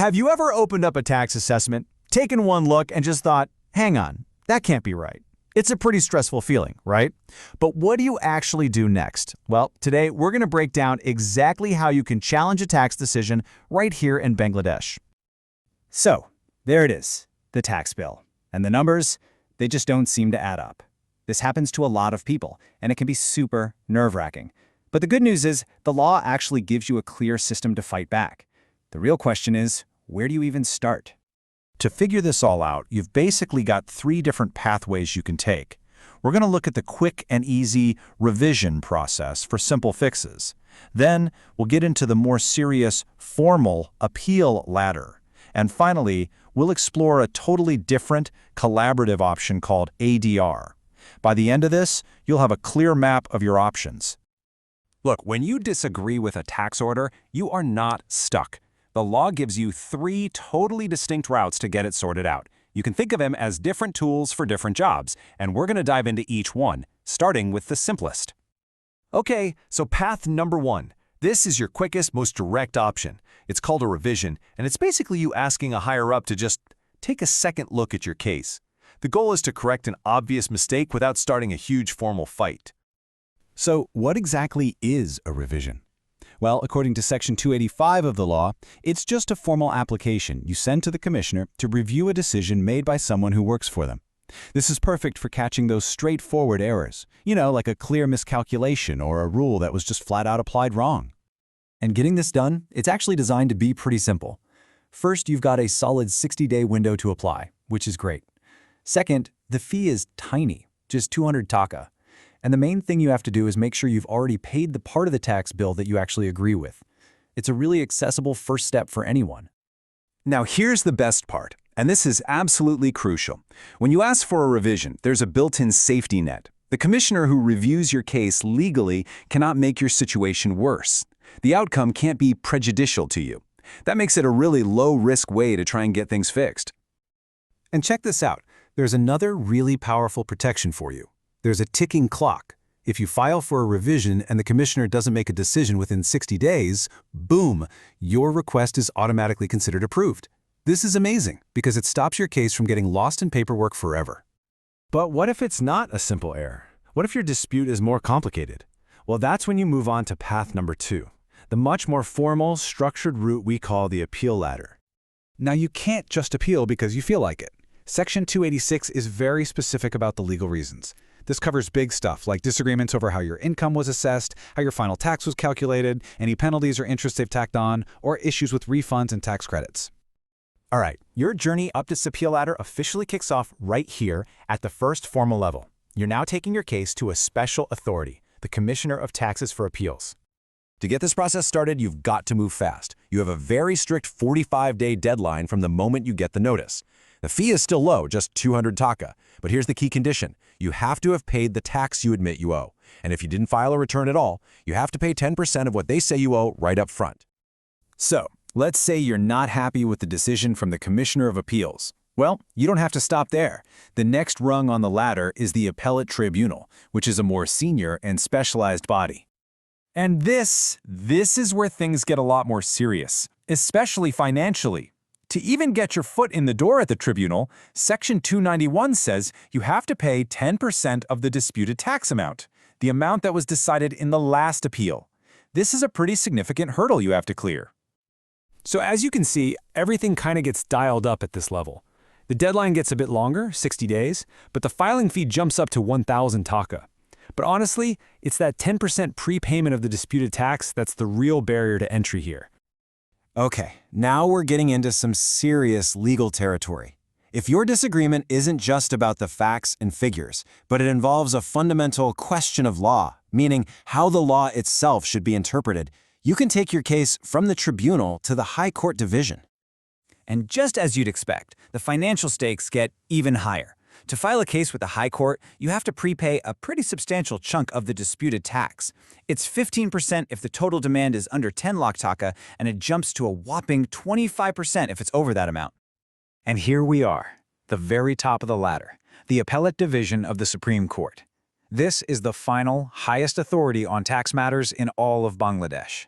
Have you ever opened up a tax assessment, taken one look, and just thought, hang on, that can't be right? It's a pretty stressful feeling, right? But what do you actually do next? Well, today we're going to break down exactly how you can challenge a tax decision right here in Bangladesh. So, there it is, the tax bill. And the numbers, they just don't seem to add up. This happens to a lot of people, and it can be super nerve-wracking. But the good news is, the law actually gives you a clear system to fight back. The real question is, where do you even start? To figure this all out, you've basically got 3 different pathways you can take. We're going to look at the quick and easy revision process for simple fixes. Then we'll get into the more serious, formal appeal ladder. And finally, we'll explore a totally different, collaborative option called ADR. By the end of this, you'll have a clear map of your options. Look, when you disagree with a tax order, you are not stuck. The law gives you 3 totally distinct routes to get it sorted out. You can think of them as different tools for different jobs, and we're going to dive into each one, starting with the simplest. Okay, so path number 1. This is your quickest, most direct option. It's called a revision, and it's basically you asking a higher-up to just take a second look at your case. The goal is to correct an obvious mistake without starting a huge formal fight. So what exactly is a revision? Well, according to Section 285 of the law, it's just a formal application you send to the commissioner to review a decision made by someone who works for them. This is perfect for catching those straightforward errors, like a clear miscalculation or a rule that was just flat out applied wrong. And getting this done, it's actually designed to be pretty simple. First, you've got a solid 60-day window to apply, which is great. Second, the fee is tiny, just 200 taka. And the main thing you have to do is make sure you've already paid the part of the tax bill that you actually agree with. It's a really accessible first step for anyone. Now here's the best part, and this is absolutely crucial. When you ask for a revision, there's a built-in safety net. The commissioner who reviews your case legally cannot make your situation worse. The outcome can't be prejudicial to you. That makes it a really low-risk way to try and get things fixed. And check this out. There's another really powerful protection for you. There's a ticking clock. If you file for a revision and the commissioner doesn't make a decision within 60 days, boom, your request is automatically considered approved. This is amazing because it stops your case from getting lost in paperwork forever. But what if it's not a simple error? What if your dispute is more complicated? Well, that's when you move on to path number 2, the much more formal, structured route we call the appeal ladder. Now, you can't just appeal because you feel like it. Section 286 is very specific about the legal reasons. This covers big stuff like disagreements over how your income was assessed, how your final tax was calculated, any penalties or interest they've tacked on, or issues with refunds and tax credits. All right, your journey up this appeal ladder officially kicks off right here at the first formal level. You're now taking your case to a special authority, the Commissioner of Taxes for Appeals. To get this process started, you've got to move fast. You have a very strict 45-day deadline from the moment you get the notice. The fee is still low, just 200 taka, but here's the key condition. You have to have paid the tax you admit you owe. And if you didn't file a return at all, you have to pay 10% of what they say you owe right up front. So, let's say you're not happy with the decision from the Commissioner of Appeals. Well, you don't have to stop there. The next rung on the ladder is the Appellate Tribunal, which is a more senior and specialized body. And this is where things get a lot more serious, especially financially. To even get your foot in the door at the tribunal, Section 291 says you have to pay 10% of the disputed tax amount, the amount that was decided in the last appeal. This is a pretty significant hurdle you have to clear. So as you can see, everything kind of gets dialed up at this level. The deadline gets a bit longer, 60 days, but the filing fee jumps up to 1,000 taka. But honestly, it's that 10% prepayment of the disputed tax that's the real barrier to entry here. Okay, now we're getting into some serious legal territory. If your disagreement isn't just about the facts and figures, but it involves a fundamental question of law, meaning how the law itself should be interpreted, you can take your case from the tribunal to the High Court Division. And just as you'd expect, the financial stakes get even higher. To file a case with the High Court, you have to prepay a pretty substantial chunk of the disputed tax. It's 15% if the total demand is under 10 lakh taka, and it jumps to a whopping 25% if it's over that amount. And here we are, the very top of the ladder, the Appellate Division of the Supreme Court. This is the final, highest authority on tax matters in all of Bangladesh.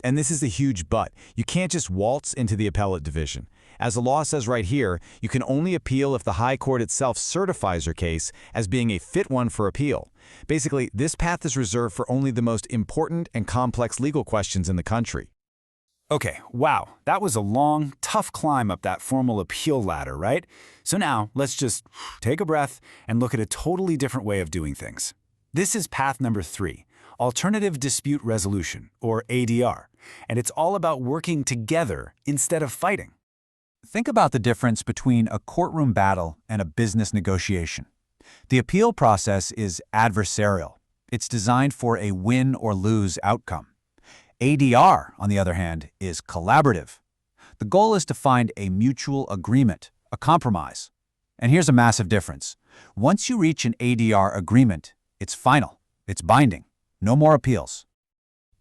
And this is the huge but, you can't just waltz into the appellate division. As the law says right here, you can only appeal if the high court itself certifies your case as being a fit one for appeal. Basically, this path is reserved for only the most important and complex legal questions in the country. Okay, wow, that was a long, tough climb up that formal appeal ladder, right? So now, let's just take a breath and look at a totally different way of doing things. This is path number 3, Alternative Dispute Resolution, or ADR, and it's all about working together instead of fighting. Think about the difference between a courtroom battle and a business negotiation. The appeal process is adversarial. It's designed for a win or lose outcome. ADR, on the other hand, is collaborative. The goal is to find a mutual agreement, a compromise. And here's a massive difference. Once you reach an ADR agreement, it's final, it's binding, no more appeals.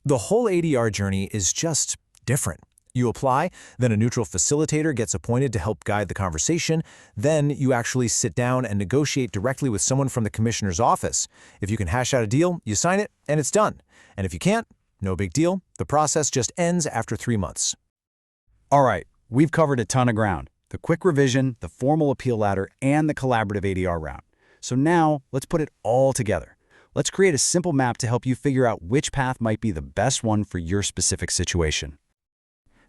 The whole ADR journey is just different. You apply, then a neutral facilitator gets appointed to help guide the conversation, then you actually sit down and negotiate directly with someone from the commissioner's office. If you can hash out a deal, you sign it, and it's done. And if you can't, no big deal. The process just ends after 3 months. All right, we've covered a ton of ground. The quick revision, the formal appeal ladder, and the collaborative ADR route. So now, let's put it all together. Let's create a simple map to help you figure out which path might be the best one for your specific situation.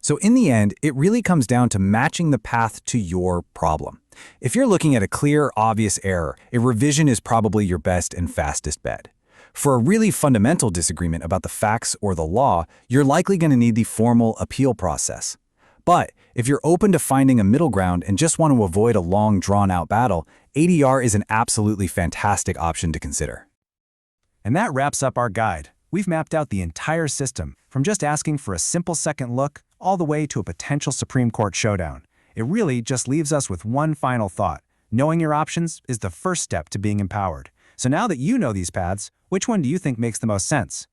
So in the end, it really comes down to matching the path to your problem. If you're looking at a clear, obvious error, a revision is probably your best and fastest bet. For a really fundamental disagreement about the facts or the law, you're likely going to need the formal appeal process. But if you're open to finding a middle ground and just want to avoid a long, drawn-out battle, ADR is an absolutely fantastic option to consider. And that wraps up our guide. We've mapped out the entire system, from just asking for a simple second look all the way to a potential Supreme Court showdown. It really just leaves us with one final thought. Knowing your options is the first step to being empowered. So now that you know these paths, which one do you think makes the most sense?